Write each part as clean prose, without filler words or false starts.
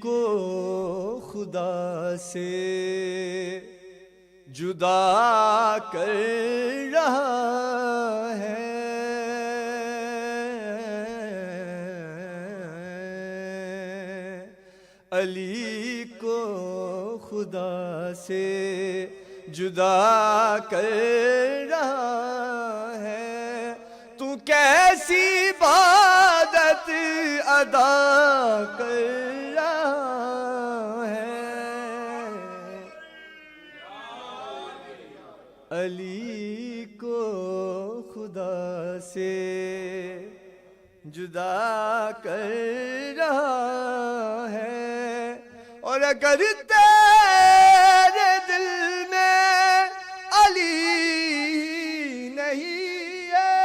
کو خدا سے جدا کر رہا ہے، علی کو خدا سے جدا کر رہا ہے، تو کیسی عبادت ادا کر رہا ہے، علی کو خدا سے جدا کر رہا ہے۔ اور اگر تیرے دل میں علی نہیں ہے،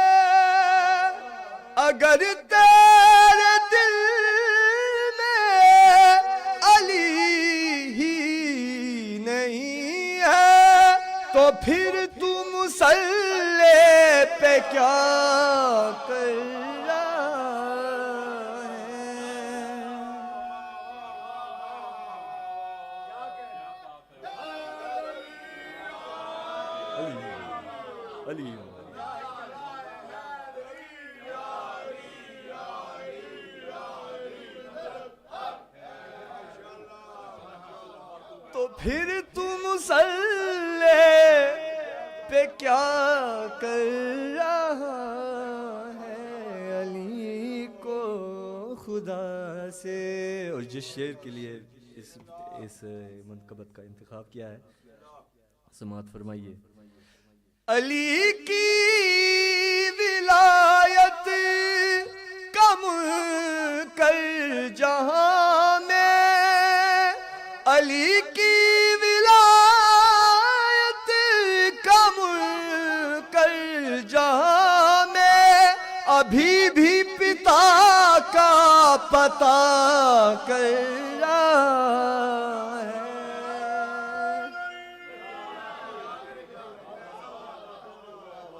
اگر تیرے دل میں علی ہی نہیں ہے، تو پھر تو مصلی پہ کیا کر علی؟ تو پھر تم مصلی پہ کیا کر رہا ہے، علی کو خدا سے۔ اور جس شعر کے لیے اس منقبت کا انتخاب کیا ہے، سماعت فرمائیے۔ علی کی ولایت کم کر جہاں میں، علی کی ولایت کم کر جہاں میں، ابھی بھی پتا کا پتہ کر رہا